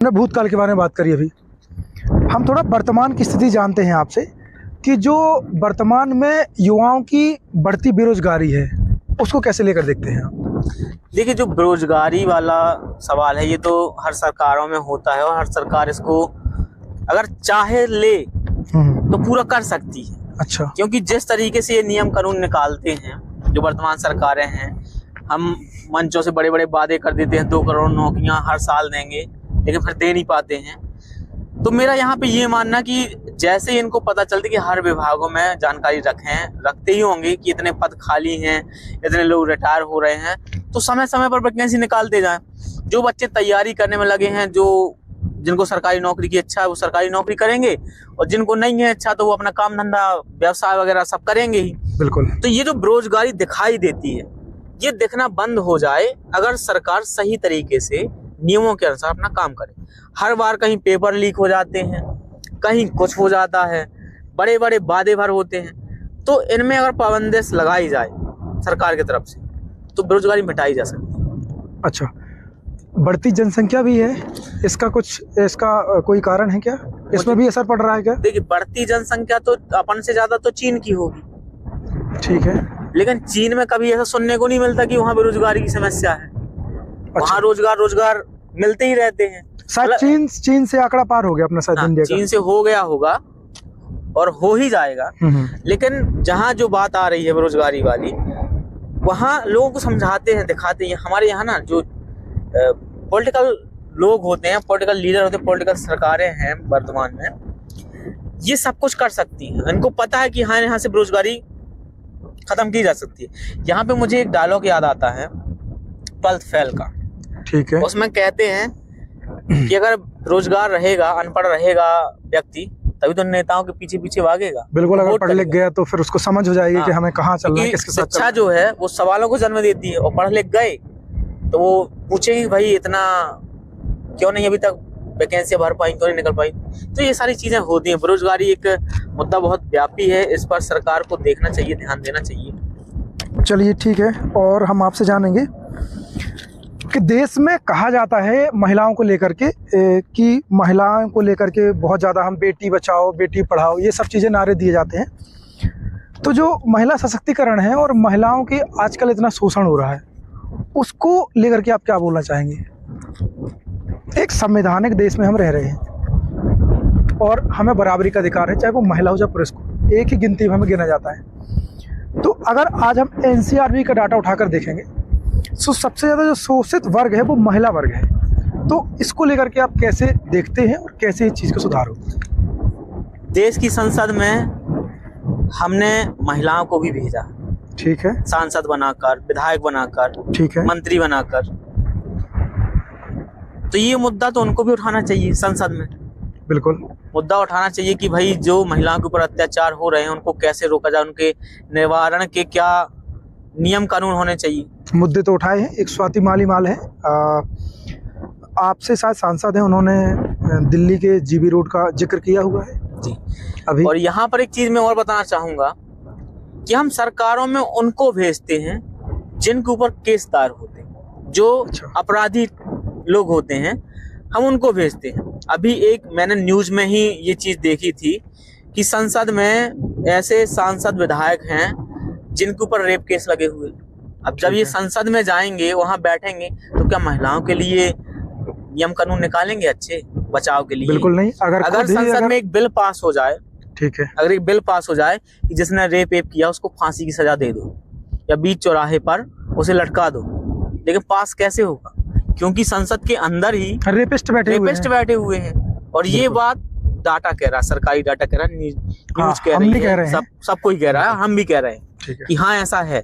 हमने भूतकाल के बारे में बात करी अभी, हम थोड़ा वर्तमान की स्थिति जानते हैं आपसे कि जो वर्तमान में युवाओं की बढ़ती बेरोजगारी है उसको कैसे लेकर देखते हैं आप? देखिए, जो बेरोजगारी वाला सवाल है ये तो हर सरकारों में होता है और हर सरकार इसको अगर चाहे ले तो पूरा कर सकती है। अच्छा। क्योंकि जिस तरीके से ये नियम कानून निकालते हैं जो वर्तमान सरकारें हैं, हम मंचों से बड़े बड़े वादे कर देते हैं 2 करोड़ नौकरियां हर साल देंगे, लेकिन फिर दे नहीं पाते हैं। तो मेरा यहाँ पे ये मानना कि जैसे इनको पता चलता है कि हर विभागों में जानकारी रखते ही होंगे कि इतने पद खाली हैं, इतने लोग रिटायर हो रहे हैं, तो समय समय पर वैकेंसी निकालते जाएं। जो बच्चे तैयारी करने में लगे हैं, जो जिनको सरकारी नौकरी की इच्छा है वो सरकारी नौकरी करेंगे, और जिनको नहीं है इच्छा तो वो अपना काम धंधा व्यवसाय वगैरह सब करेंगे ही। बिल्कुल। तो ये जो बेरोजगारी दिखाई देती है ये दिखना बंद हो जाए अगर सरकार सही तरीके से नियमों के अनुसार अपना काम करे। हर बार कहीं पेपर लीक हो जाते हैं, कहीं कुछ हो जाता है, बड़े बड़े वादे भर होते हैं, तो इनमें अगर पाबंदी लगाई जाए सरकार की तरफ से तो बेरोजगारी मिटाई जा सकती है। अच्छा, बढ़ती जनसंख्या भी है, इसका कोई कारण है क्या? इसमें भी असर पड़ रहा है क्या? देखिए, बढ़ती जनसंख्या तो अपन से ज्यादा तो चीन की होगी, ठीक है, लेकिन चीन में कभी ऐसा सुनने को नहीं मिलता कि वहाँ बेरोजगारी की समस्या है। अच्छा। वहाँ रोजगार मिलते ही रहते हैं। शायद चीन से आंकड़ा पार हो गया अपना, शायद इंडिया का। चीन से हो गया होगा और हो ही जाएगा। लेकिन जहाँ जो बात आ रही है बेरोजगारी वाली, वहाँ लोगों को समझाते हैं, दिखाते हैं। हमारे यहाँ ना जो पॉलिटिकल लोग होते हैं, पॉलिटिकल लीडर होते हैं, पॉलिटिकल सरकारें हैं वर्तमान में, ये सब कुछ कर सकती हैं। इनको पता है कि हाँ, यहाँ से बेरोजगारी खत्म की जा सकती है। यहाँ पे मुझे एक डायलॉग याद आता है 12th फेल का, ठीक है। उसमें कहते हैं कि अगर रोजगार रहेगा, अनपढ़ रहेगा व्यक्ति, तभी तो नेताओं के पीछे पीछे भागेगा। बिल्कुल, अगर पढ़ लिख गया तो फिर उसको समझ हो जाएगी कि हमें कहाँ चलना है, किसके साथ चलना है। शिक्षा जो है वो सवालों को जन्म देती है, और पढ़ लिख गए तो वो पूछेंगे भाई इतना क्यों नहीं अभी तक वैकेंसी भर पाई, क्यों नहीं निकल पाई। तो ये सारी चीजें होती हैं। बेरोजगारी एक मुद्दा बहुत व्यापी है, इस पर सरकार को देखना चाहिए, ध्यान देना चाहिए। चलिए ठीक है, और हम आपसे जानेंगे कि देश में कहा जाता है महिलाओं को लेकर के कि महिलाओं को लेकर के बहुत ज़्यादा हम बेटी बचाओ बेटी पढ़ाओ ये सब चीज़ें नारे दिए जाते हैं। तो जो महिला सशक्तिकरण है और महिलाओं के आजकल इतना शोषण हो रहा है, उसको लेकर के आप क्या बोलना चाहेंगे? एक संवैधानिक देश में हम रह रहे हैं और हमें बराबरी का अधिकार है, चाहे वो महिला हो चाहे पुरुष को, एक ही गिनती में हमें गिना जाता है। तो अगर आज हम NCRB का डाटा उठाकर देखेंगे तो सबसे ज़्यादा जो शोषित वर्ग है वो महिला वर्ग है। तो इसको लेकर के आप कैसे देखते हैं और कैसे इस चीज़ का सुधार हो? देश की संसद में हमने महिलाओं को भी भेजा, ठीक है, सांसद बनाकर, विधायक बनाकर, ठीक है, मंत्री बनाकर। तो ये मुद्दा तो उनको भी उठाना चाहिए संसद में। बिल्कुल, मुद्दा उठाना चाहिए कि भाई जो महिलाओं के ऊपर अत्याचार हो रहे हैं उनको कैसे रोका जाए, उनके निवारण के क्या नियम कानून होने चाहिए। मुद्दे तो उठाए हैं। एक स्वाति मालीवाल है, आपसे शायद सांसद हैं, उन्होंने दिल्ली के GB रोड का जिक्र किया हुआ है जी अभी। और यहाँ पर एक चीज मैं और बताना चाहूंगा कि हम सरकारों में उनको भेजते हैं जिनके ऊपर केस दायर होते हैं, जो अपराधी लोग होते हैं, हम उनको भेजते हैं। अभी एक मैंने न्यूज में ही ये चीज देखी थी कि संसद में ऐसे सांसद विधायक हैं जिनके ऊपर रेप केस लगे हुए। अब जब ये संसद में जाएंगे, वहां बैठेंगे, तो क्या महिलाओं के लिए नियम कानून निकालेंगे अच्छे बचाव के लिए? बिल्कुल नहीं। अगर संसद में एक बिल पास हो जाए, ठीक है, अगर एक बिल पास हो जाए कि जिसने रेप किया उसको फांसी की सजा दे दो या बीच चौराहे पर उसे लटका दो, लेकिन पास कैसे होगा? क्योंकि संसद के अंदर ही रेपिस्ट बैठे हुए हैं। और ये बात डाटा कह रहा है, सरकारी डाटा कह रहा है, न्यूज कह रही है, सब कोई कह रहा है, हम भी कह रहे हैं कि हाँ ऐसा है।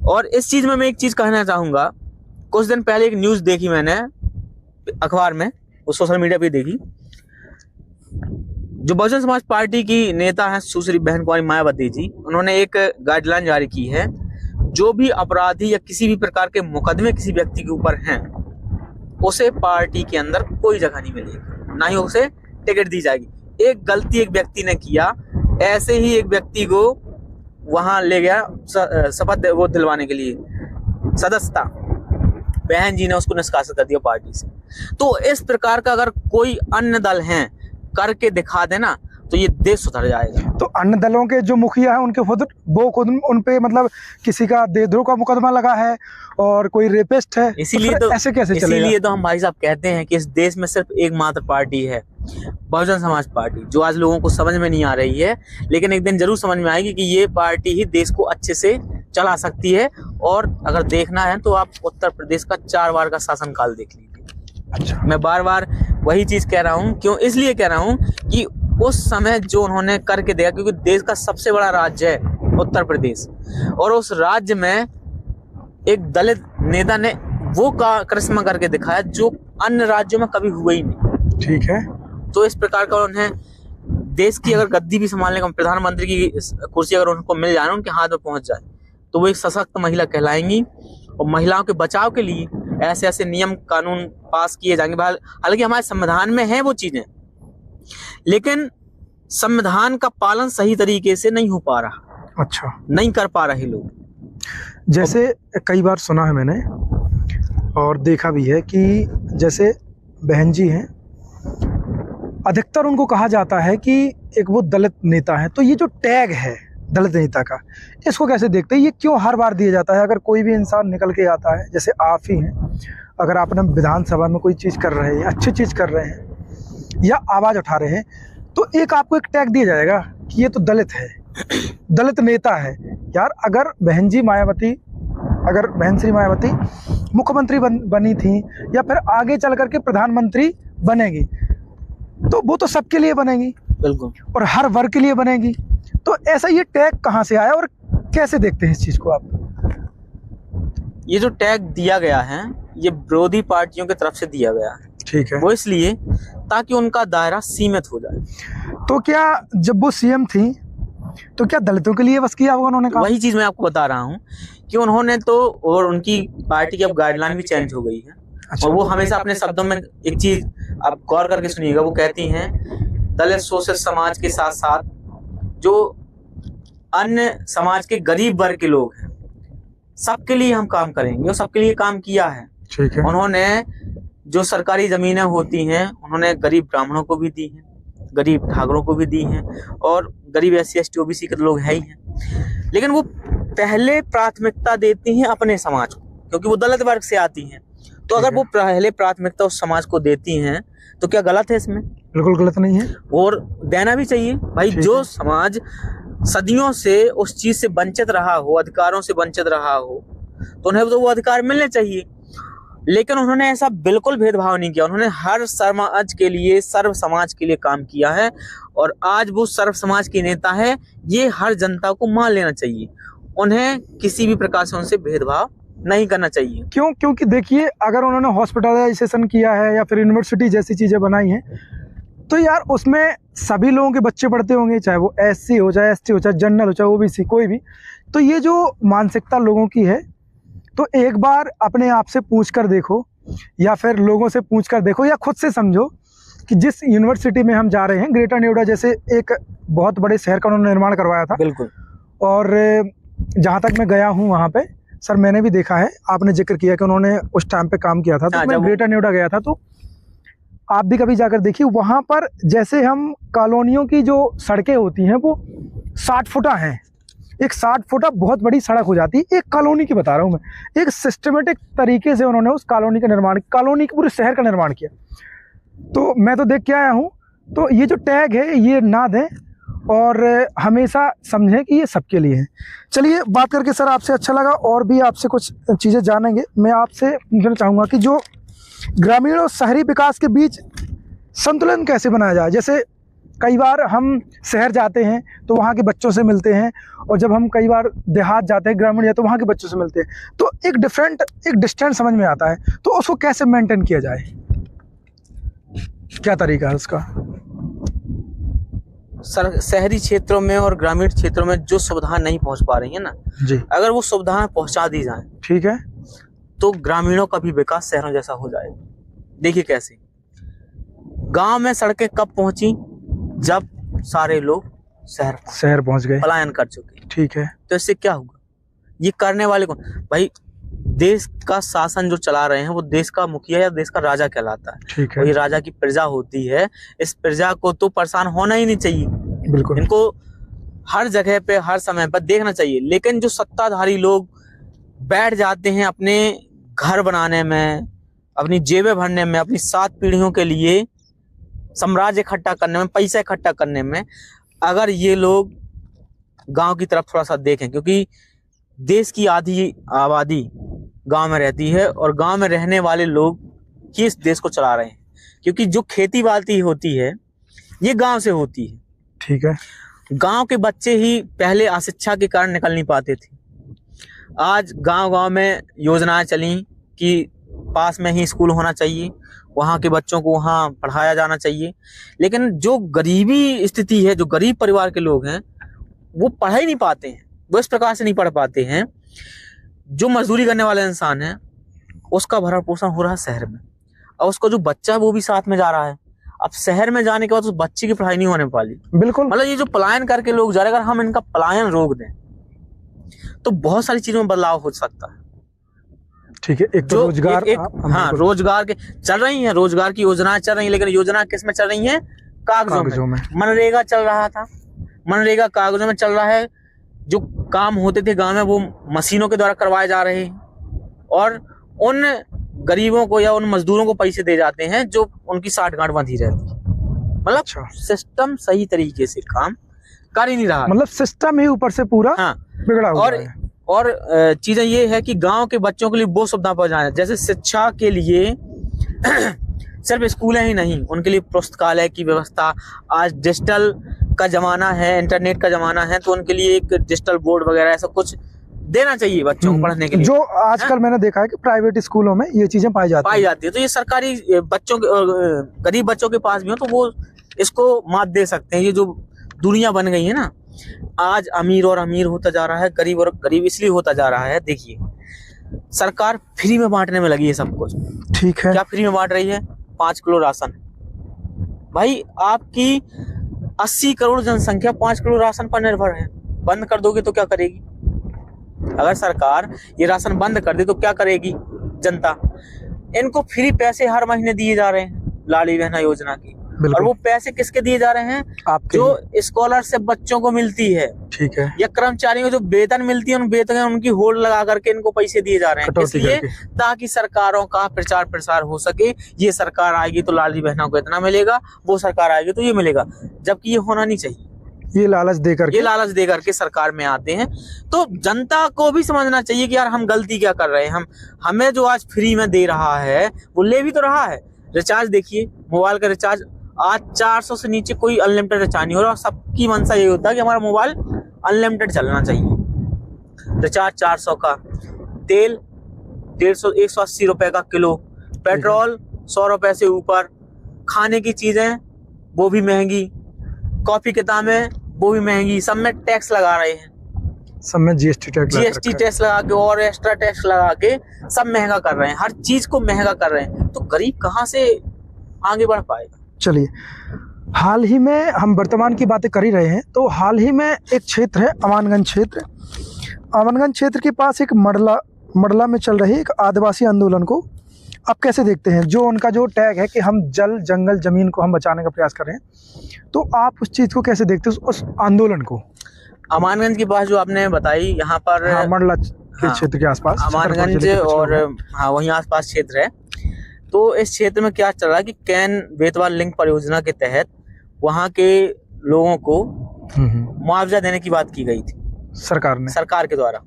और इस चीज में मैं एक चीज कहना चाहूंगा, कुछ दिन पहले एक न्यूज देखी मैंने अखबार में, वो सोशल मीडिया पे देखी। जो बहुजन समाज पार्टी की नेता हैं सुश्री बहन कुमारी मायावती जी, उन्होंने एक गाइडलाइन जारी की है, जो भी अपराधी या किसी भी प्रकार के मुकदमे किसी व्यक्ति के ऊपर हैं, उसे पार्टी के अंदर कोई जगह नहीं मिलेगी, ना ही उसे टिकट दी जाएगी। एक गलती एक व्यक्ति ने किया, ऐसे ही एक व्यक्ति को वहां ले गया शपथ वो दिलवाने के लिए, सदस्यता, बहन जी ने उसको निष्कासित कर दिया पार्टी से। तो इस प्रकार का अगर कोई अन्य दल है करके दिखा देना तो ये देश सुधर जाएगा। तो अन्य दलों के जो मुखिया हैं उनके खुद उन पे मतलब किसी का देशद्रोह का मुकदमा लगा है और कोई रेपिस्ट है, इसीलिए तो ऐसे कैसे चलेगा? इसीलिए तो हम भाई साहब कहते हैं कि इस देश में सिर्फ एकमात्र पार्टी है, बहुजन समाज पार्टी, जो आज लोगों को समझ में नहीं आ रही है, लेकिन एक दिन जरूर समझ में आएगी कि ये पार्टी ही देश को अच्छे से चला सकती है। और अगर देखना है तो आप उत्तर प्रदेश का 4 बार का शासनकाल देख लीजिए। अच्छा, मैं बार बार वही चीज कह रहा हूँ, क्यों इसलिए कह रहा हूँ कि उस समय जो उन्होंने करके दिया, क्योंकि देश का सबसे बड़ा राज्य है उत्तर प्रदेश, और उस राज्य में एक दलित नेता ने वो करिश्मा करके दिखाया जो अन्य राज्यों में कभी हुआ ही नहीं। ठीक है। तो इस प्रकार का उन्हें देश की अगर गद्दी भी संभालने का, प्रधानमंत्री की कुर्सी अगर उनको मिल जाए, उनके हाथ में पहुंच जाए, तो वो एक सशक्त महिला कहलाएंगी। और महिलाओं के बचाव के लिए ऐसे ऐसे नियम कानून पास किए जाएंगे। हालांकि हमारे संविधान में है वो चीजें, लेकिन संविधान का पालन सही तरीके से नहीं हो पा रहा। अच्छा, नहीं कर पा रहे लोग। जैसे कई बार सुना है मैंने और देखा भी है कि जैसे बहन जी हैं, अधिकतर उनको कहा जाता है कि एक वो दलित नेता है। तो ये जो टैग है दलित नेता का, इसको कैसे देखते हैं? ये क्यों हर बार दिया जाता है? अगर कोई भी इंसान निकल के आता है, जैसे आप ही हैं, अगर आप अपने विधानसभा में कोई चीज़ कर रहे हैं, अच्छी चीज़ कर रहे हैं या आवाज़ उठा रहे हैं, तो एक आपको एक टैग दिया जाएगा कि ये तो दलित है, दलित नेता है। यार, अगर बहन श्री मायावती मुख्यमंत्री बनी थी या फिर आगे चल करके प्रधानमंत्री बनेगी, तो वो तो सबके लिए बनेगी, बिल्कुल, और हर वर्ग के लिए बनेगी। तो ऐसा ये टैग कहाँ से आया और कैसे देखते हैं इस चीज़ को आप? ये जो टैग दिया गया है, ये विरोधी पार्टियों की तरफ से दिया गया है। ठीक है। वो इसलिए ताकि उनका दायरा सीमित हो जाए। तो क्या जब वो सीएम थी तो क्या दलितों के लिए बस किया होगा उन्होंने काम? वही चीज मैं आपको बता रहा हूँ कि उन्होंने तो, और उनकी पार्टी की अब गाइडलाइन भी चेंज हो गई है। अच्छा। और वो हमेशा अपने शब्दों में एक चीज आप गौर करके सुनिएगा, वो कहती हैं दलित शोषित समाज के साथ साथ जो अन्य समाज के गरीब वर्ग के लोग हैं, सबके लिए हम काम करेंगे, और सबके लिए काम किया है। ठीक है। उन्होंने जो सरकारी जमीनें होती हैं, उन्होंने गरीब ब्राह्मणों को भी दी हैं, गरीब ठाकुरों को भी दी हैं, और गरीब SC ST OBC के लोग हैं ही हैं। लेकिन वो पहले प्राथमिकता देती हैं अपने समाज को, क्योंकि वो दलित वर्ग से आती हैं। तो अगर वो पहले प्राथमिकता उस समाज को देती हैं तो क्या गलत है इसमें? बिल्कुल गलत नहीं है, और देना भी चाहिए भाई। जो समाज सदियों से उस चीज से वंचित रहा हो, अधिकारों से वंचित रहा हो, तो उन्हें तो वो अधिकार मिलने चाहिए। लेकिन उन्होंने ऐसा बिल्कुल भेदभाव नहीं किया। उन्होंने हर समाज के लिए, सर्व समाज के लिए काम किया है, और आज वो सर्व समाज के नेता है। ये हर जनता को मान लेना चाहिए। उन्हें किसी भी प्रकार से उनसे भेदभाव नहीं करना चाहिए। क्यों? क्योंकि देखिए, अगर उन्होंने हॉस्पिटलाइजेशन किया है या फिर यूनिवर्सिटी जैसी चीज़ें बनाई हैं, तो यार उसमें सभी लोगों के बच्चे पढ़ते होंगे, चाहे वो SC हो, चाहे ST हो, चाहे जनरल हो, चाहे OBC, कोई भी। तो ये जो मानसिकता लोगों की है, तो एक बार अपने आप से पूछ कर देखो, या फिर लोगों से पूछ कर देखो, या खुद से समझो कि जिस यूनिवर्सिटी में हम जा रहे हैं, ग्रेटर नोएडा जैसे एक बहुत बड़े शहर का उन्होंने निर्माण करवाया था। बिल्कुल। और जहाँ तक मैं गया हूँ वहाँ पे, सर, मैंने भी देखा है, आपने जिक्र किया कि उन्होंने उस टाइम पे काम किया था, तो मैं ग्रेटर नोएडा गया था, तो आप भी कभी जाकर देखिए, वहाँ पर जैसे हम कॉलोनियों की जो सड़कें होती हैं वो 60 फुटा हैं। एक 60 फुटा बहुत बड़ी सड़क हो जाती है, एक कॉलोनी की बता रहा हूँ मैं। एक सिस्टमेटिक तरीके से उन्होंने उस कॉलोनी का निर्माण, कॉलोनी के पूरे शहर का निर्माण किया। तो मैं तो देख के आया हूँ। तो ये जो टैग है ये ना दें, और हमेशा समझें कि ये सबके लिए है। चलिए, बात करके सर आपसे अच्छा लगा, और भी आपसे कुछ चीज़ें जानेंगे। मैं आपसे पूछना चाहूँगा कि जो ग्रामीण और शहरी विकास के बीच संतुलन कैसे बनाया जाए? जैसे कई बार हम शहर जाते हैं तो वहाँ के बच्चों से मिलते हैं, और जब हम कई बार देहात जाते हैं, ग्रामीण जाते हैं, तो वहाँ के बच्चों से मिलते हैं, तो एक डिस्टेंस समझ में आता है। तो उसको कैसे मेंटेन किया जाए? क्या तरीका है उसका? शहरी क्षेत्रों में और ग्रामीण क्षेत्रों में जो सुविधाएं नहीं पहुंच पा रही है ना जी, अगर वो सुविधाएं पहुंचा दी जाएं, ठीक है, तो ग्रामीणों का भी विकास शहरों जैसा हो जाएगा। देखिए कैसे गांव में सड़कें कब पहुंची, जब सारे लोग शहर पहुंच गए, पलायन कर चुके। ठीक है। तो इससे क्या होगा? ये करने वाले कौन भाई? देश का शासन जो चला रहे हैं वो देश का मुखिया या देश का राजा कहलाता है। ठीक है। और ये राजा की प्रजा होती है, इस प्रजा को तो परेशान होना ही नहीं चाहिए। बिल्कुल। इनको हर जगह पे हर समय पर देखना चाहिए। लेकिन जो सत्ताधारी लोग बैठ जाते हैं अपने घर बनाने में, अपनी जेबें भरने में, अपनी 7 पीढ़ियों के लिए साम्राज्य इकट्ठा करने में, पैसा इकट्ठा करने में, अगर ये लोग गांव की तरफ थोड़ा सा देखें, क्योंकि देश की आधी आबादी गांव में रहती है और गांव में रहने वाले लोग ही इस देश को चला रहे हैं। क्योंकि जो खेती बाड़ी होती है ये गांव से होती है। ठीक है। गांव के बच्चे ही पहले अशिक्षा के कारण निकल नहीं पाते थे। आज गांव-गांव में योजनाएं चली कि पास में ही स्कूल होना चाहिए, वहाँ के बच्चों को वहाँ पढ़ाया जाना चाहिए। लेकिन जो गरीबी स्थिति है, जो गरीब परिवार के लोग हैं, वो पढ़ ही नहीं पाते हैं, वो इस प्रकार से नहीं पढ़ पाते हैं। जो मजदूरी करने वाले इंसान है उसका भरण पोषण हो रहा है शहर में, और उसका जो बच्चा है वो भी साथ में जा रहा है। अब शहर में जाने के बाद उस बच्चे की पढ़ाई नहीं होने वाली। बिल्कुल। मतलब ये जो पलायन करके लोग जा रहे हैं, अगर हम इनका पलायन रोक दें तो बहुत सारी चीजों में बदलाव हो सकता है। ठीक है। एक तो रोजगार, हाँ, रोजगार के चल रही हैं, रोजगार की योजनाएं चल रही हैं, लेकिन योजना किस में चल रही है? कागजों में। मनरेगा चल रहा था, मनरेगा कागजों में चल रहा है। जो काम होते थे गांव में वो मशीनों के द्वारा करवाए जा रहे हैं, और उन गरीबों को या उन मजदूरों को पैसे दे जाते हैं जो उनकी साठगांठ बंधी रहती है। मतलब सिस्टम सही तरीके से काम कर ही नहीं रहा। मतलब सिस्टम ही ऊपर से पूरा बिगड़ा हुआ है। और चीजें ये है कि गांव के बच्चों के लिए बहुत सुविधा पहुंचाए, जैसे शिक्षा के लिए सिर्फ स्कूलें ही नहीं, उनके लिए पुस्तकालय की व्यवस्था। आज डिजिटल का जमाना है, इंटरनेट का जमाना है, तो उनके लिए एक डिजिटल बोर्ड वगैरह ऐसा कुछ देना चाहिए बच्चों को पढ़ने के लिए। जो आजकल मैंने देखा है कि प्राइवेट स्कूलों में ये चीजें पाई जाती है। तो ये सरकारी बच्चों के, गरीब बच्चों के पास भी हो तो वो इसको मात दे सकते हैं। ये जो दुनिया बन गई है ना, आज अमीर और अमीर होता जा रहा है, गरीब और गरीब इसलिए होता जा रहा है। देखिए, सरकार फ्री में बांटने में लगी है सब कुछ। ठीक है। क्या फ्री में बांट रही है? 5 किलो राशन। भाई, आपकी 80 करोड़ जनसंख्या 5 किलो राशन पर निर्भर है। बंद कर दोगे तो क्या करेगी? अगर सरकार ये राशन बंद कर दे तो क्या करेगी जनता? इनको फ्री पैसे हर महीने दिए जा रहे हैं लाडली बहना योजना की। और वो पैसे किसके दिए जा रहे हैं? जो स्कॉलरशिप बच्चों को मिलती है, ठीक है, या कर्मचारियों को जो वेतन मिलती है, उन वेतन उनकी होल्ड लगा करके इनको पैसे दिए जा रहे हैं। इसलिए ताकि सरकारों का प्रचार प्रसार हो सके। ये सरकार आएगी तो लाडली बहना को इतना मिलेगा, वो सरकार आएगी तो ये मिलेगा, जबकि ये होना नहीं चाहिए। ये लालच देकर के सरकार में आते हैं। तो जनता को भी समझना चाहिए कि यार हम गलती क्या कर रहे हैं। हमें जो आज फ्री में दे रहा है वो ले भी तो रहा है। रिचार्ज देखिए, मोबाइल का रिचार्ज आज 400 से नीचे कोई अनलिमिटेड रिचार्ज नहीं हो रहा। सबकी मनसा ये होता है कि हमारा मोबाइल अनलिमिटेड चलना चाहिए। रिचार्ज 400 का, तेल 150 180 रुपए का किलो, पेट्रोल 100 रुपए से ऊपर, खाने की चीजें वो भी महंगी, कॉफी किताबें वो भी महंगी, सब में टैक्स लगा रहे हैं, सब में जीएसटी टैक्स लगा के और एक्स्ट्रा टैक्स लगा के सब महंगा कर रहे हैं, हर चीज को महंगा कर रहे हैं। तो गरीब कहाँ से आगे बढ़ पाएगा? चलिए, हाल ही में हम वर्तमान की बातें कर ही रहे हैं, तो हाल ही में एक क्षेत्र है अमानगंज क्षेत्र। अमानगंज क्षेत्र के पास एक मडला में चल रही एक आदिवासी आंदोलन को आप कैसे देखते हैं? जो उनका जो टैग है कि हम जल जंगल जमीन को हम बचाने का प्रयास कर रहे हैं, तो आप उस चीज़ को कैसे देखते हैं, उस आंदोलन को? अमानगंज के पास जो आपने बताई, यहाँ पर मडला के क्षेत्र के आसपास अमानगंज और वहीं आसपास क्षेत्र है। तो इस क्षेत्र में क्या चल रहा है कि कैन बेतवा लिंक परियोजना के तहत वहाँ के लोगों को मुआवजा देने की बात की गई थी सरकार के द्वारा।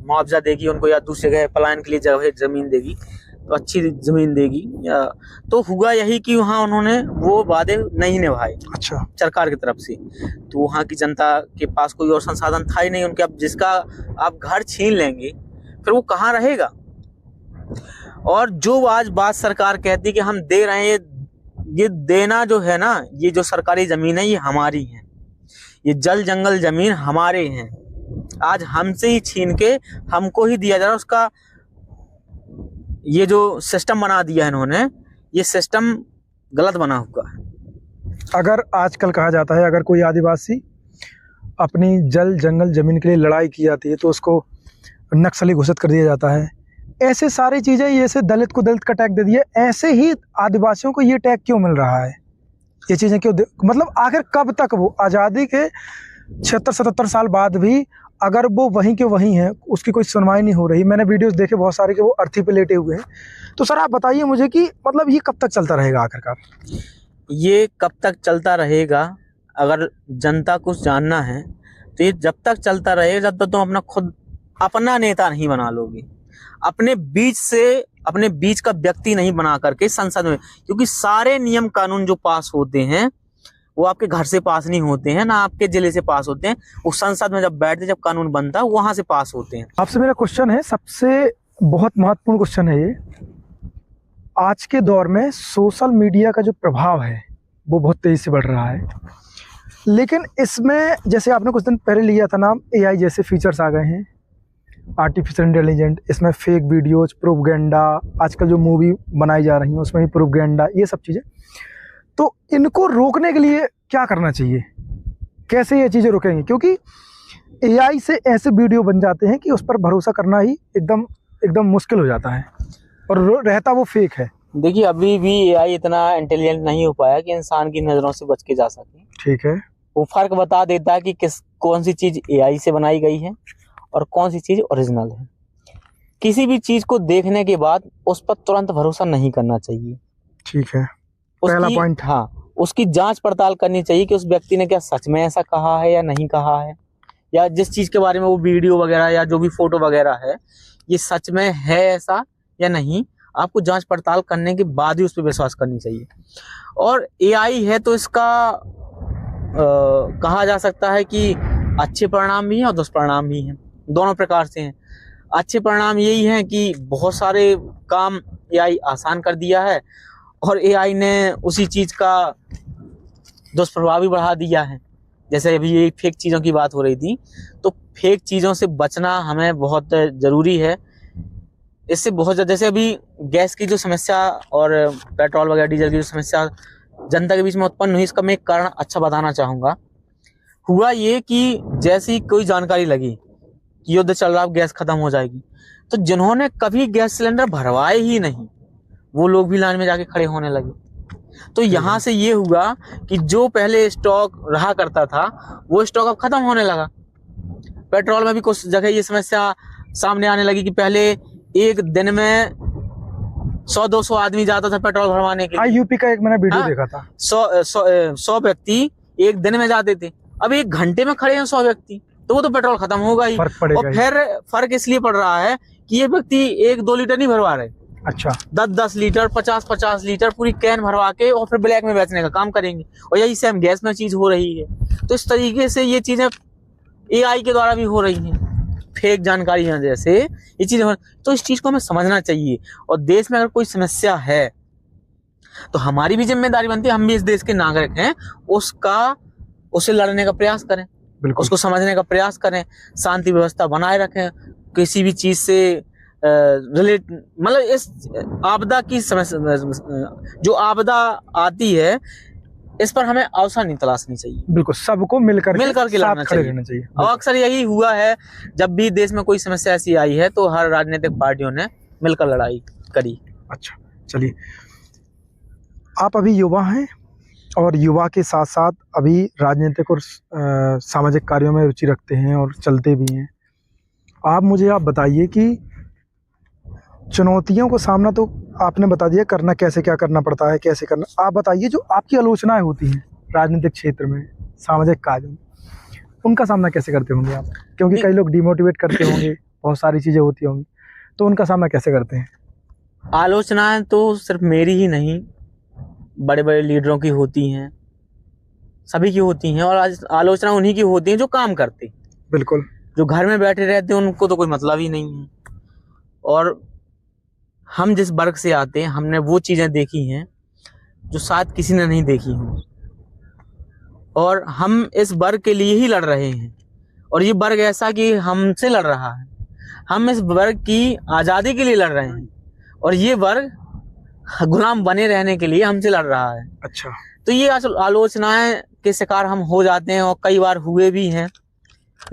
मुआवजा देगी उनको, या दूसरी जगह पलायन के लिए जगह जमीन देगी, तो अच्छी जमीन देगी। या तो हुआ यही कि वहाँ उन्होंने वो वादे नहीं निभाए। अच्छा। सरकार की तरफ से। तो वहाँ की जनता के पास कोई और संसाधन था ही नहीं उनके। अब जिसका आप घर छीन लेंगे फिर वो कहाँ रहेगा? और जो आज बात सरकार कहती है कि हम दे रहे हैं, ये देना जो है ना, ये जो सरकारी जमीन है ये हमारी है, ये जल जंगल जमीन हमारे हैं। आज हमसे ही छीन के हमको ही दिया जा रहा है। उसका ये जो सिस्टम बना दिया है इन्होंने, ये सिस्टम गलत बना हुआ है। अगर आजकल कहा जाता है अगर कोई आदिवासी अपनी जल जंगल जमीन के लिए लड़ाई की जाती है तो उसको नक्सली घोषित कर दिया जाता है, ऐसे सारी चीज़ें, ये ऐसे दलित को दलित का टैग दे दिया, ऐसे ही आदिवासियों को ये टैग क्यों मिल रहा है? ये चीज़ें क्यों मतलब आखिर कब तक वो आज़ादी के 76-77 साल बाद भी अगर वो वहीं के वहीं हैं, उसकी कोई सुनवाई नहीं हो रही। मैंने वीडियोस देखे बहुत सारे कि वो अर्थी पे लेटे हुए हैं। तो सर आप बताइए मुझे कि मतलब ये कब तक चलता रहेगा आखिरकार? ये कब तक चलता रहेगा, अगर जनता को जानना है तो ये जब तक चलता रहेगा जब तक तुम अपना खुद अपना नेता नहीं बना लोगे, अपने बीच का व्यक्ति नहीं बना करके संसद में, क्योंकि सारे नियम कानून जो पास होते हैं वो आपके घर से पास नहीं होते हैं, ना आपके जिले से पास होते हैं, वो संसद में जब बैठते जब कानून बनता है वहां से पास होते हैं। आपसे मेरा क्वेश्चन है, सबसे बहुत महत्वपूर्ण क्वेश्चन है ये। आज के दौर में सोशल मीडिया का जो प्रभाव है वो बहुत तेजी से बढ़ रहा है, लेकिन इसमें जैसे आपने कुछ दिन पहले लिया था नाम, AI जैसे फीचर्स आ गए हैं, आर्टिफिशियल इंटेलिजेंट, इसमें फेक वीडियोज, प्रोपगेंडा, आजकल जो मूवी बनाई जा रही हैं उसमें भी प्रोपगेंडा, ये सब चीज़ें। तो इनको रोकने के लिए क्या करना चाहिए? कैसे ये चीज़ें रुकेंगी? क्योंकि AI से ऐसे वीडियो बन जाते हैं कि उस पर भरोसा करना ही एकदम मुश्किल हो जाता है, और रहता वो फेक है। देखिए, अभी भी AI इतना इंटेलिजेंट नहीं हो पाया कि इंसान की नज़रों से बच के जा सके। ठीक है। वो फर्क बता देता है कि कौन सी चीज़ AI से बनाई गई है और कौन सी चीज़ ओरिजिनल है। किसी भी चीज़ को देखने के बाद उस पर तुरंत भरोसा नहीं करना चाहिए। ठीक है, पहला पॉइंट। हाँ, उसकी जांच पड़ताल करनी चाहिए कि उस व्यक्ति ने क्या सच में ऐसा कहा है या नहीं कहा है, या जिस चीज़ के बारे में वो वीडियो वगैरह या जो भी फोटो वगैरह है ये सच में है ऐसा या नहीं। आपको जांच पड़ताल करने के बाद ही उस पर विश्वास करनी चाहिए। और AI है तो इसका कहा जा सकता है कि अच्छे परिणाम भी हैं और दुष्परिणाम भी हैं, दोनों प्रकार से हैं। अच्छे परिणाम यही हैं कि बहुत सारे काम AI आसान कर दिया है, और AI ने उसी चीज़ का दुष्प्रभाव भी बढ़ा दिया है। जैसे अभी ये फेक चीज़ों की बात हो रही थी, तो फेक चीज़ों से बचना हमें बहुत ज़रूरी है। इससे बहुत ज़्यादा, जैसे अभी गैस की जो समस्या और पेट्रोल वगैरह डीजल की जो समस्या जनता के बीच में उत्पन्न हुई, इसका मैं एक कारण अच्छा बताना चाहूँगा। हुआ ये कि जैसी कोई जानकारी लगी कि युद्ध चल रहा, गैस खत्म हो जाएगी, तो जिन्होंने कभी गैस सिलेंडर भरवाए ही नहीं वो लोग भी लाइन में जाके खड़े होने लगे। तो यहाँ से ये हुआ कि जो पहले स्टॉक रहा करता था वो स्टॉक अब खत्म होने लगा। पेट्रोल में भी कुछ जगह ये समस्या सामने आने लगी कि पहले एक दिन में 100-200 आदमी जाता था पेट्रोल भरवाने के लिए। यूपी का एक मैंने वीडियो देखा था, 100 व्यक्ति एक दिन में जाते थे, अब 1 घंटे में खड़े हैं 100 व्यक्ति, तो वो तो पेट्रोल खत्म होगा ही। फर्क पड़ेगा। और फिर फर्क इसलिए पड़ रहा है कि ये व्यक्ति 1-2 लीटर नहीं भरवा रहे, अच्छा 10-10 लीटर 50-50 लीटर पूरी कैन भरवा के और फिर ब्लैक में बेचने का काम करेंगे। और यही सेम गैस में चीज हो रही है। तो इस तरीके से ये चीजें AI के द्वारा भी हो रही हैं, फेक जानकारी जैसे ये चीजें। तो इस चीज को हमें समझना चाहिए, और देश में अगर कोई समस्या है तो हमारी भी जिम्मेदारी बनती है, हम भी इस देश के नागरिक हैं, उससे लड़ने का प्रयास करें, उसको समझने का प्रयास करें, शांति व्यवस्था बनाए रखें, किसी भी चीज से मतलब इस आपदा की समस्या, जो आपदा आती है इस पर हमें अवसर नहीं तलाशनी चाहिए। बिल्कुल, सबको मिलकर के लड़ना चाहिए। और अक्सर यही हुआ है, जब भी देश में कोई समस्या ऐसी आई है तो हर राजनीतिक पार्टियों ने मिलकर लड़ाई करी। अच्छा, चलिए, आप अभी युवा हैं और युवा के साथ साथ अभी राजनीतिक और सामाजिक कार्यों में रुचि रखते हैं और चलते भी हैं। आप बताइए कि चुनौतियों को सामना तो आपने बता दिया, करना कैसे, क्या करना पड़ता है, कैसे करना। आप बताइए, जो आपकी आलोचनाएं होती हैं राजनीतिक क्षेत्र में, सामाजिक कार्य में, उनका सामना कैसे करते होंगे आप? क्योंकि कई लोग डिमोटिवेट करते होंगे, बहुत सारी चीज़ें होती होंगी, तो उनका सामना कैसे करते हैं? आलोचनाएं तो सिर्फ मेरी ही नहीं, बड़े बड़े लीडरों की होती हैं, सभी की होती हैं। और आलोचना उन्हीं की होती हैं जो काम करते हैं। बिल्कुल, जो घर में बैठे रहते हैं उनको तो कोई मतलब ही नहीं है। और हम जिस वर्ग से आते हैं, हमने वो चीज़ें देखी हैं जो शायद किसी ने नहीं देखी हों, और हम इस वर्ग के लिए ही लड़ रहे हैं। और ये वर्ग ऐसा कि हमसे लड़ रहा है, हम इस वर्ग की आज़ादी के लिए लड़ रहे हैं, और ये वर्ग गुलाम बने रहने के लिए हमसे लड़ रहा है। अच्छा, तो ये आलोचनाएं के शिकार हम हो जाते हैं, और कई बार हुए भी हैं।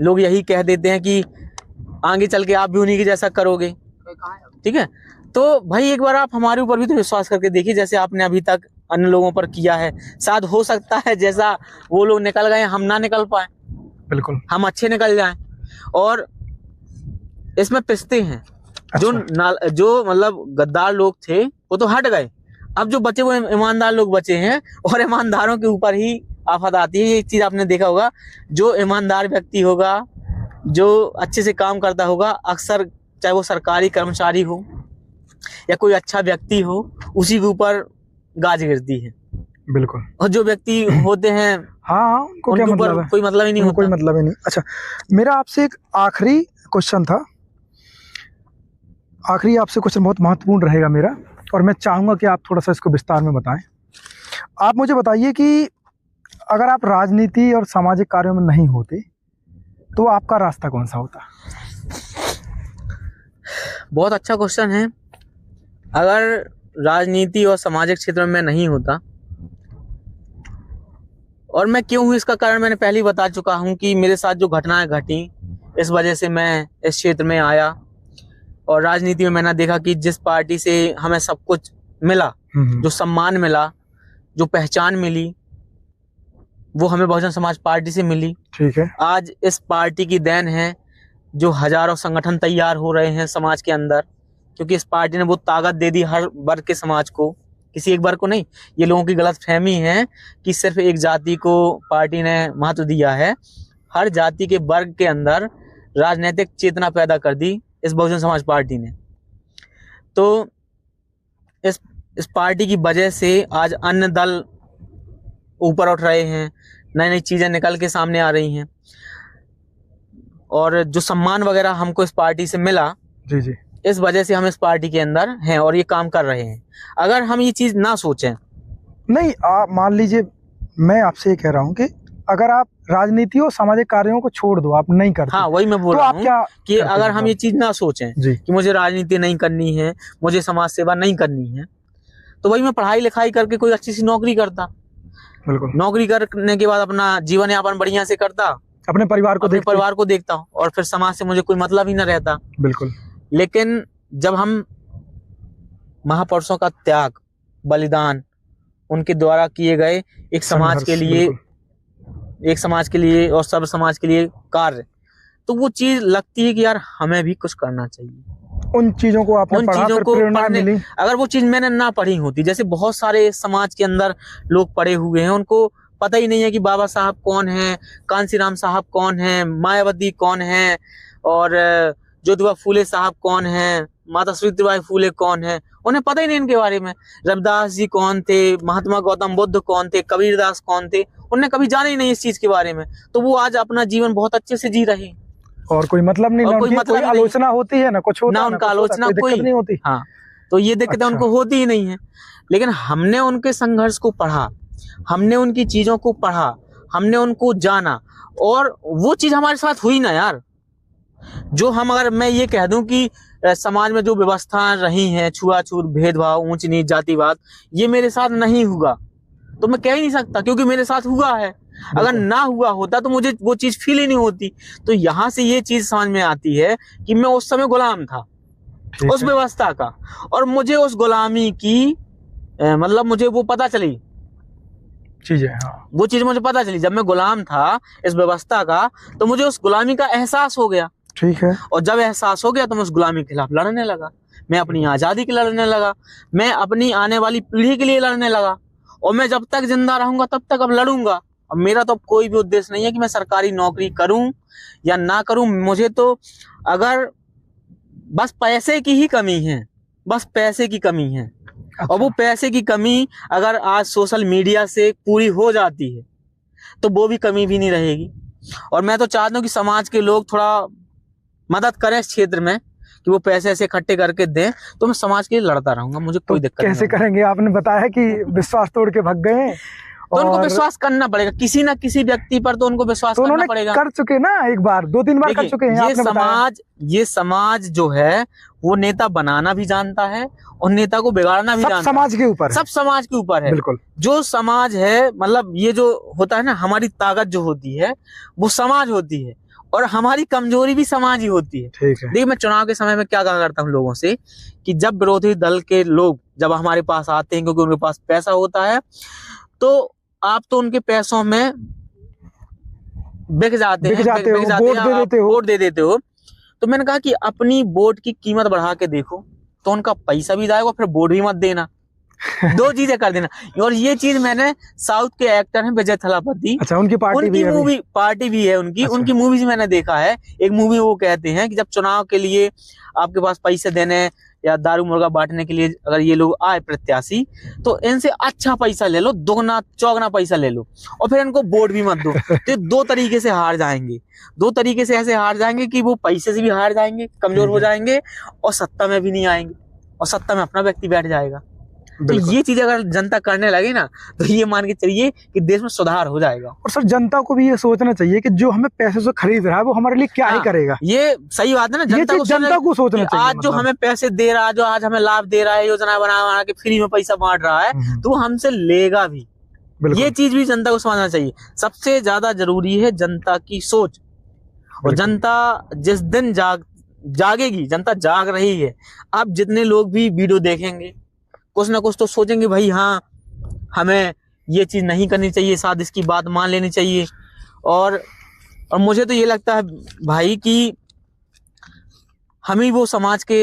लोग यही कह देते हैं कि आगे चल के आप भी उन्हीं के जैसा करोगे। ठीक है, तो भाई एक बार आप हमारे ऊपर भी तो विश्वास करके देखिए, जैसे आपने अभी तक अन्य लोगों पर किया है। शायद हो सकता है जैसा वो लोग निकल गए हम ना निकल पाए, बिल्कुल। हम अच्छे निकल जाएं। और इसमें पिसते हैं जो जो मतलब गद्दार लोग थे वो तो हट गए, अब जो बचे वो ईमानदार लोग बचे हैं, और ईमानदारों के ऊपर ही आफत आती है। ये चीज आपने देखा होगा, जो ईमानदार व्यक्ति होगा, जो अच्छे से काम करता होगा, अक्सर चाहे वो सरकारी कर्मचारी हो या कोई अच्छा व्यक्ति हो, उसी के ऊपर गाज गिरती है। बिल्कुल। और जो व्यक्ति होते हैं हाँ, उनको क्या मतलब है, कोई मतलब ही नहीं होता, कोई मतलब ही नहीं। अच्छा, मेरा आपसे एक आखिरी क्वेश्चन था, आखिरी आपसे क्वेश्चन बहुत महत्वपूर्ण रहेगा मेरा, और मैं चाहूँगा कि आप थोड़ा सा इसको विस्तार में बताएं। आप मुझे बताइए कि अगर आप राजनीति और सामाजिक कार्यों में नहीं होते तो आपका रास्ता कौन सा होता? बहुत अच्छा क्वेश्चन है। अगर राजनीति और सामाजिक क्षेत्र में नहीं होता, और मैं क्यों हूँ इसका कारण मैंने पहले ही बता चुका हूँ कि मेरे साथ जो घटनाएं घटी, इस वजह से मैं इस क्षेत्र में आया। और राजनीति में मैंने देखा कि जिस पार्टी से हमें सब कुछ मिला, जो सम्मान मिला, जो पहचान मिली, वो हमें बहुजन समाज पार्टी से मिली। ठीक है। आज इस पार्टी की देन है जो हजारों संगठन तैयार हो रहे हैं समाज के अंदर, क्योंकि इस पार्टी ने वो ताकत दे दी हर वर्ग के समाज को, किसी एक वर्ग को नहीं। ये लोगों की गलत फहमी है कि सिर्फ एक जाति को पार्टी ने महत्व दिया है। हर जाति के वर्ग के अंदर राजनीतिक चेतना पैदा कर दी इस बहुजन समाज पार्टी ने। तो इस पार्टी की वजह से आज अन्य दल ऊपर उठ रहे हैं, नई नई चीजें निकल के सामने आ रही हैं, और जो सम्मान वगैरह हमको इस पार्टी से मिला, जी जी, इस वजह से हम इस पार्टी के अंदर हैं और ये काम कर रहे हैं। अगर हम ये चीज ना सोचें, नहीं, आप मान लीजिए, मैं आपसे ये कह रहा हूँ कि अगर आप राजनीति और सामाजिक कार्यों को छोड़ दो, आप नहीं करते, हाँ वही मैं बोल तो रहा आप हूँ क्या कि अगर हम ये चीज ना सोचें जी, कि मुझे राजनीति नहीं करनी है, मुझे समाज सेवा नहीं करनी है, तो वही मैं पढ़ाई लिखाई करके कोई अच्छी सी नौकरी करता। बिल्कुल। नौकरी करने के बाद अपना जीवन यापन बढ़िया से करता, अपने परिवार को देखता, और फिर समाज से मुझे कोई मतलब ही ना रहता। बिल्कुल। लेकिन जब हम महापुरुषों का त्याग, बलिदान, उनके द्वारा किए गए एक समाज के लिए और सब समाज के लिए कार्य, तो वो चीज लगती है कि यार हमें भी कुछ करना चाहिए। उन चीजों को आपने पढ़ा, फिर प्रेरणा मिली। अगर वो चीज मैंने ना पढ़ी होती, जैसे बहुत सारे समाज के अंदर लोग पढ़े हुए हैं, उनको पता ही नहीं है कि बाबा साहब कौन है, कांसीराम साहब कौन है, मायावती कौन है, और ज्योतिबा फूले साहब कौन है, माता सावित्रीबाई फूले कौन है, उन्हें पता ही नहीं इनके बारे में। रविदास जी कौन थे, महात्मा गौतम बुद्ध कौन थे, कबीरदास कौन थे, उन्हें कभी जाना ही नहीं इस चीज के बारे में। तो वो आज अपना जीवन बहुत अच्छे से जी रहे, और कोई मतलब नहीं, और कोई आलोचना होती है ना, कुछ होता ना उनका आलोचना, कोई नहीं होती। हाँ, तो ये दिक्कतें उनको होती ही नहीं है। लेकिन हमने उनके संघर्ष को पढ़ा, हमने उनकी चीजों को पढ़ा, हमने उनको जाना, और वो चीज हमारे साथ हुई ना यार। जो हम, अगर मैं ये कह दूं कि समाज में जो व्यवस्थाएं रही हैं, छुआछूत, भेदभाव, ऊंच नीच, जातिवाद, ये मेरे साथ नहीं हुआ, तो मैं कह ही नहीं सकता, क्योंकि मेरे साथ हुआ है। अगर ना हुआ होता तो मुझे वो चीज फील ही नहीं होती। तो यहाँ से ये चीज समझ में आती है कि मैं उस समय गुलाम था उस व्यवस्था का, और मुझे उस गुलामी की मतलब मुझे वो पता चली चीजें। हाँ, वो चीज मुझे पता चली। जब मैं गुलाम था इस व्यवस्था का, तो मुझे उस गुलामी का एहसास हो गया। ठीक है। और जब एहसास हो गया तो मैं उस गुलामी के खिलाफ लड़ने लगा, मैं अपनी आजादी के लिए लड़ने लगा, मैं अपनी आने वाली पीढ़ी के लिए लड़ने लगा, और मैं जब तक जिंदा रहूंगा तब तक अब लड़ूंगा। अब मेरा तो कोई भी उद्देश्य नहीं है कि मैं सरकारी नौकरी करूं या ना करूं। मुझे तो अगर बस पैसे की ही कमी है, बस पैसे की कमी है। अच्छा। और वो पैसे की कमी अगर आज सोशल मीडिया से पूरी हो जाती है तो वो भी कमी भी नहीं रहेगी। और मैं तो चाहता हूँ कि समाज के लोग थोड़ा मदद करें इस क्षेत्र में, कि वो पैसे ऐसे इकट्ठे करके दें, तो मैं समाज के लिए लड़ता रहूंगा, मुझे कोई दिक्कत नहीं। कैसे करेंगे? आपने बताया कि विश्वास तोड़ के भाग गए, तो उनको विश्वास करना पड़ेगा, किसी ना किसी व्यक्ति पर तो उनको विश्वास करना पड़ेगा। कर चुके ना, एक बार 2-3 बार कर चुके हैं। ये समाज जो है वो नेता बनाना भी जानता है और नेता को बिगाड़ना भी जानता है। समाज के ऊपर, सब समाज के ऊपर है। बिल्कुल। जो समाज है, मतलब ये जो होता है ना, हमारी ताकत जो होती है वो समाज होती है, और हमारी कमजोरी भी समाज ही होती है। ठीक है। देखिए मैं चुनाव के समय में क्या कहा करता हूँ लोगों से कि जब विरोधी दल के लोग जब हमारे पास आते हैं क्योंकि उनके पास पैसा होता है, तो आप तो उनके पैसों में बिक जाते हैं, वोट दे देते हो। तो मैंने कहा कि अपनी वोट की कीमत बढ़ा के देखो, तो उनका पैसा भी जाएगा, फिर वोट भी मत देना। दो चीजें कर देना। और ये चीज मैंने साउथ के एक्टर हैं विजय थलापति, अच्छा, उनकी पार्टी भी है उनकी। अच्छा। उनकी मूवीज मैंने देखा है। एक मूवी वो कहते हैं कि जब चुनाव के लिए आपके पास पैसे देने या दारू मुर्गा बांटने के लिए अगर ये लोग आए प्रत्याशी, तो इनसे अच्छा पैसा ले लो, दोगुना चौगुना पैसा ले लो, और फिर इनको वोट भी मत दो। तो दो तरीके से हार जाएंगे, दो तरीके से ऐसे हार जाएंगे कि वो पैसे से भी हार जाएंगे, कमजोर हो जाएंगे, और सत्ता में भी नहीं आएंगे, और सत्ता में अपना व्यक्ति बैठ जाएगा। तो ये चीजें अगर जनता करने लगे ना, तो ये मान के चलिए कि देश में सुधार हो जाएगा। और सर जनता को भी ये सोचना चाहिए कि जो हमें पैसे से खरीद रहा है वो हमारे लिए क्या ही करेगा। ये सही बात है ना, जनता को सोचना चाहिए। आज जो हमें पैसे दे रहा है, जो आज हमें लाभ दे रहा है, योजना बना के फ्री में पैसा बांट रहा है, तो वो हमसे लेगा भी। ये चीज भी जनता को समझना चाहिए। सबसे ज्यादा जरूरी है जनता की सोच। और जनता जिस दिन जागेगी, जनता जाग रही है। आप जितने लोग भी वीडियो देखेंगे, कुछ ना कुछ तो सोचेंगे भाई हाँ हमें ये चीज नहीं करनी चाहिए, साथ इसकी बात मान लेनी चाहिए। और मुझे तो ये लगता है भाई कि हम ही वो समाज के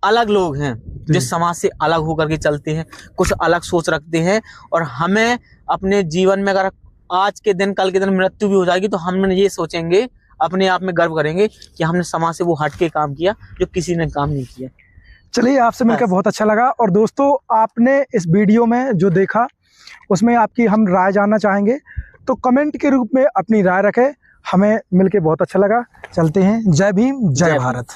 अलग लोग हैं जो समाज से अलग होकर के चलते हैं, कुछ अलग सोच रखते हैं। और हमें अपने जीवन में अगर आज के दिन कल के दिन मृत्यु भी हो जाएगी, तो हम ये सोचेंगे, अपने आप में गर्व करेंगे कि हमने समाज से वो हट के काम किया जो किसी ने काम नहीं किया। चलिए, आपसे मिलकर बहुत अच्छा लगा। और दोस्तों, आपने इस वीडियो में जो देखा उसमें आपकी हम राय जानना चाहेंगे, तो कमेंट के रूप में अपनी राय रखें। हमें मिलकर बहुत अच्छा लगा। चलते हैं। जय भीम, जय भारत।